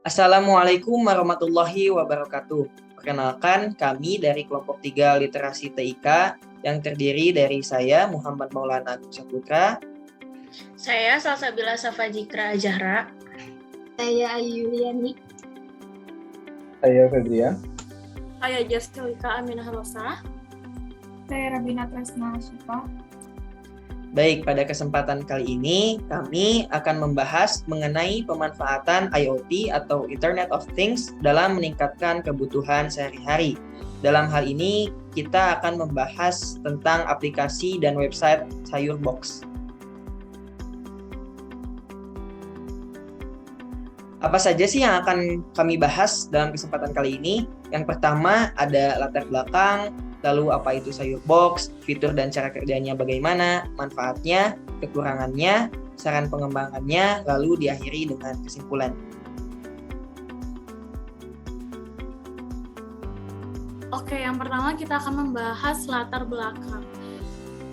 Assalamualaikum warahmatullahi wabarakatuh. Perkenalkan, kami dari kelompok 3 Literasi TIK yang terdiri dari saya Muhammad Maulana Agus Saputra. Saya Salsabila Safajikra Zahra. Saya Ayu Yuliani. Saya Febria. Saya Jasilika Aminah Rosa. Saya Rabina Tresna Syifa. Baik, pada kesempatan kali ini kami akan membahas mengenai pemanfaatan IoT atau Internet of Things dalam meningkatkan kebutuhan sehari-hari. Dalam hal ini kita akan membahas tentang aplikasi dan website Sayurbox. Apa saja sih yang akan kami bahas dalam kesempatan kali ini? Yang pertama ada latar belakang, lalu apa itu Sayurbox, fitur dan cara kerjanya bagaimana, manfaatnya, kekurangannya, saran pengembangannya, lalu diakhiri dengan kesimpulan. Oke, yang pertama kita akan membahas latar belakang.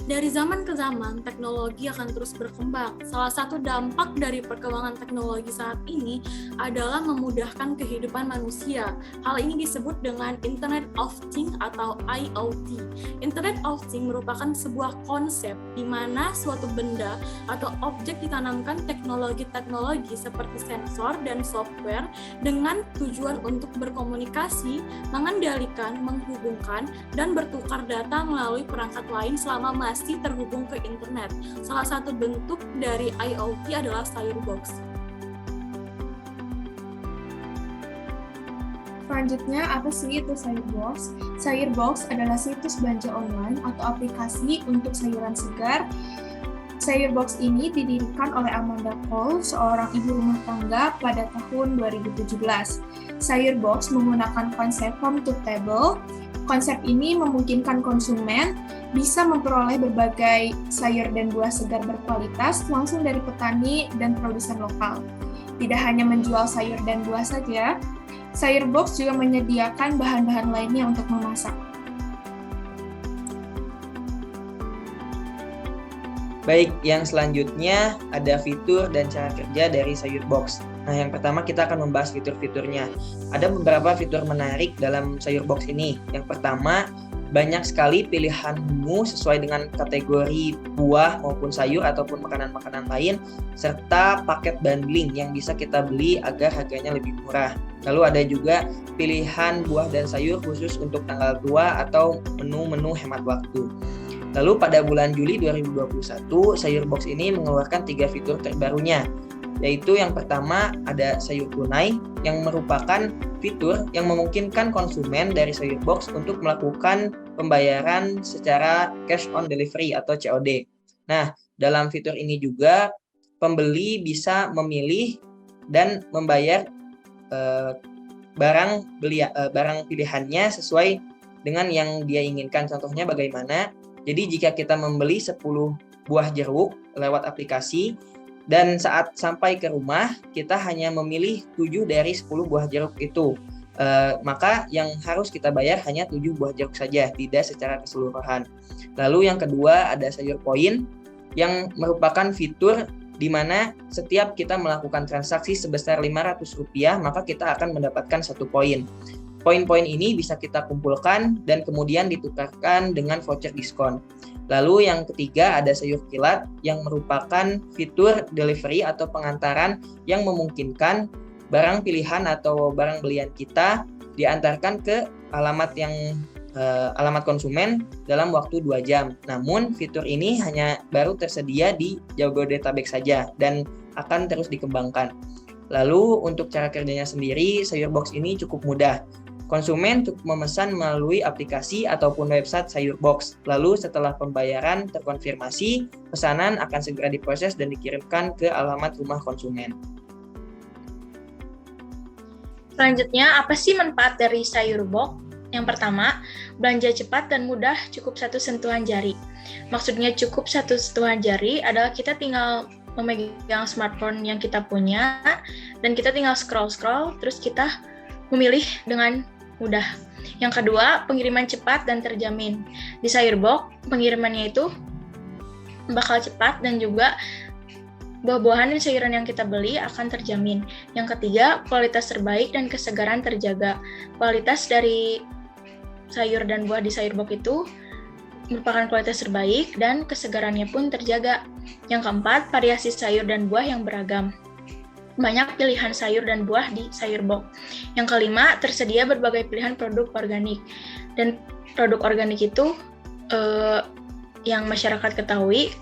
Dari zaman ke zaman, teknologi akan terus berkembang. Salah satu dampak dari perkembangan teknologi saat ini adalah memudahkan kehidupan manusia. Hal ini disebut dengan Internet of Things atau IoT. Internet of Things merupakan sebuah konsep di mana suatu benda atau objek ditanamkan teknologi-teknologi seperti sensor dan software dengan tujuan untuk berkomunikasi, mengendalikan, menghubungkan, dan bertukar data melalui perangkat lain selama masih terhubung ke internet. Salah satu bentuk dari IoT adalah Sayurbox. Selanjutnya, apa sih itu Sayurbox? Sayurbox adalah situs belanja online atau aplikasi untuk sayuran segar. Sayurbox ini didirikan oleh Amanda Cole, seorang ibu rumah tangga pada tahun 2017. Sayurbox menggunakan konsep farm to table. Konsep ini memungkinkan konsumen bisa memperoleh berbagai sayur dan buah segar berkualitas langsung dari petani dan produsen lokal. Tidak hanya menjual sayur dan buah saja, Sayurbox juga menyediakan bahan-bahan lainnya untuk memasak. Baik, yang selanjutnya ada fitur dan cara kerja dari Sayurbox. Nah, yang pertama kita akan membahas fitur-fiturnya. Ada beberapa fitur menarik dalam Sayurbox ini. Yang pertama, banyak sekali pilihan menu sesuai dengan kategori buah maupun sayur ataupun makanan-makanan lain, serta paket bundling yang bisa kita beli agar harganya lebih murah. Lalu ada juga pilihan buah dan sayur khusus untuk tanggal tua atau menu-menu hemat waktu. Lalu pada bulan Juli 2021, Sayurbox ini mengeluarkan 3 fitur terbarunya, yaitu yang pertama ada sayur tunai yang merupakan fitur yang memungkinkan konsumen dari Sayurbox untuk melakukan pembayaran secara cash on delivery atau COD. Nah, dalam fitur ini juga pembeli bisa memilih dan membayar barang pilihannya sesuai dengan yang dia inginkan. Contohnya bagaimana? Jadi jika kita membeli 10 buah jeruk lewat aplikasi dan saat sampai ke rumah kita hanya memilih 7 dari 10 buah jeruk itu, maka yang harus kita bayar hanya 7 buah jeruk saja, tidak secara keseluruhan. Lalu yang kedua ada sayur poin yang merupakan fitur di mana setiap kita melakukan transaksi sebesar Rp500 maka kita akan mendapatkan 1 poin. Poin-poin ini bisa kita kumpulkan dan kemudian ditukarkan dengan voucher diskon. Lalu yang ketiga ada sayur kilat yang merupakan fitur delivery atau pengantaran yang memungkinkan barang pilihan atau barang belian kita diantarkan ke alamat konsumen dalam waktu 2 jam. Namun fitur ini hanya baru tersedia di Jabodetabek saja dan akan terus dikembangkan. Lalu untuk cara kerjanya sendiri, Sayurbox ini cukup mudah. Konsumen cukup memesan melalui aplikasi ataupun website Sayurbox. Lalu setelah pembayaran terkonfirmasi, pesanan akan segera diproses dan dikirimkan ke alamat rumah konsumen. Selanjutnya, apa sih manfaat dari Sayurbox? Yang pertama, belanja cepat dan mudah cukup 1 sentuhan jari. Maksudnya cukup 1 sentuhan jari adalah kita tinggal memegang smartphone yang kita punya dan kita tinggal scroll-scroll, terus kita memilih dengan mudah. Yang kedua, pengiriman cepat dan terjamin. Di Sayurbox, pengirimannya itu bakal cepat dan juga buah-buahan dan sayuran yang kita beli akan terjamin. Yang ketiga, kualitas terbaik dan kesegaran terjaga. Kualitas dari sayur dan buah di sayur box itu merupakan kualitas terbaik dan kesegarannya pun terjaga. Yang keempat, variasi sayur dan buah yang beragam. Banyak pilihan sayur dan buah di sayur box. Yang kelima, tersedia berbagai pilihan produk organik. Dan produk organik itu yang masyarakat ketahui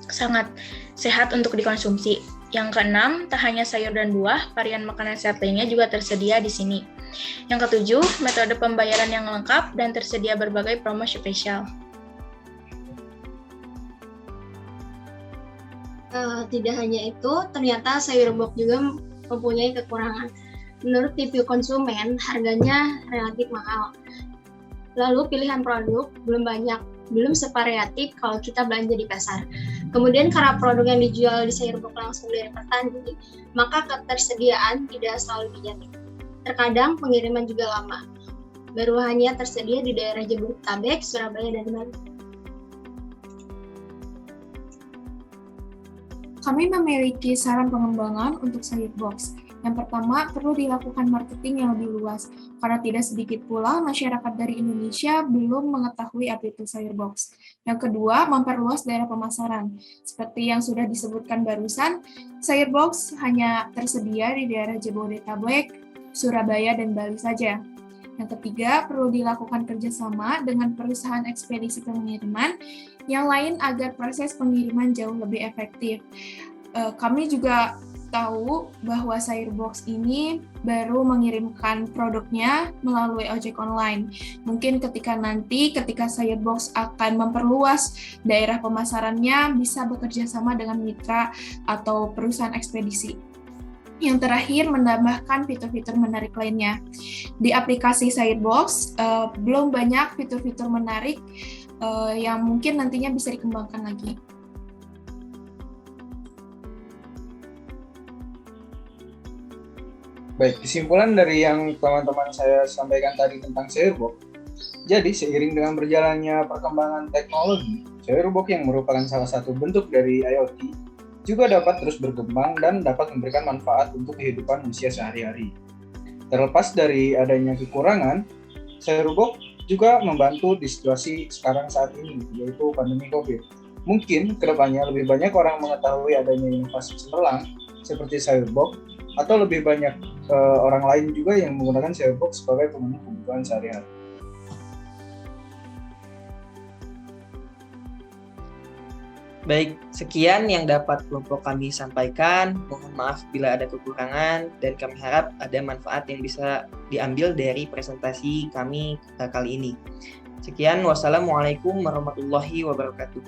sangat sehat untuk dikonsumsi. Yang keenam, tak hanya sayur dan buah, varian makanan sehat lainnya juga tersedia di sini. Yang ketujuh, metode pembayaran yang lengkap dan tersedia berbagai promo spesial. Tidak hanya itu, ternyata sayur box juga mempunyai kekurangan. Menurut review konsumen, harganya relatif mahal. Lalu pilihan produk belum banyak, belum sevariatif kalau kita belanja di pasar. Kemudian karena produk yang dijual di sayur box langsung dari petani, maka ketersediaan tidak selalu dijamin. Terkadang pengiriman juga lama. Baru hanya tersedia di daerah Jabodetabek, Surabaya, dan Bandung. Kami memiliki saran pengembangan untuk sayur box. Yang pertama, perlu dilakukan marketing yang lebih luas, karena tidak sedikit pula masyarakat dari Indonesia belum mengetahui apa itu sayur box. Yang kedua, memperluas daerah pemasaran. Seperti yang sudah disebutkan barusan, sayur box hanya tersedia di daerah Jabodetabek, Surabaya, dan Bali saja. Yang ketiga, perlu dilakukan kerjasama dengan perusahaan ekspedisi pengiriman yang lain agar proses pengiriman jauh lebih efektif. Kami juga tahu bahwa sayur box ini baru mengirimkan produknya melalui ojek online. Mungkin ketika sayur box akan memperluas daerah pemasarannya, bisa bekerja sama dengan mitra atau perusahaan ekspedisi. Yang terakhir, menambahkan fitur-fitur menarik lainnya. Di aplikasi sayur box, belum banyak fitur-fitur menarik yang mungkin nantinya bisa dikembangkan lagi. Baik, kesimpulan dari yang teman-teman saya sampaikan tadi tentang sayur box. Jadi, seiring dengan berjalannya perkembangan teknologi, sayur box yang merupakan salah satu bentuk dari IoT juga dapat terus berkembang dan dapat memberikan manfaat untuk kehidupan manusia sehari-hari. Terlepas dari adanya kekurangan, sayur box juga membantu di situasi sekarang saat ini, yaitu pandemi COVID. Mungkin kedepannya lebih banyak orang mengetahui adanya inovasi cemerlang seperti sayur box, atau lebih banyak orang lain juga yang menggunakan sayur box sebagai pemenuh kebutuhan sehari-hari. Baik, sekian yang dapat kelompok kami sampaikan. Mohon maaf bila ada kekurangan dan kami harap ada manfaat yang bisa diambil dari presentasi kami kali ini. Sekian, wassalamualaikum warahmatullahi wabarakatuh.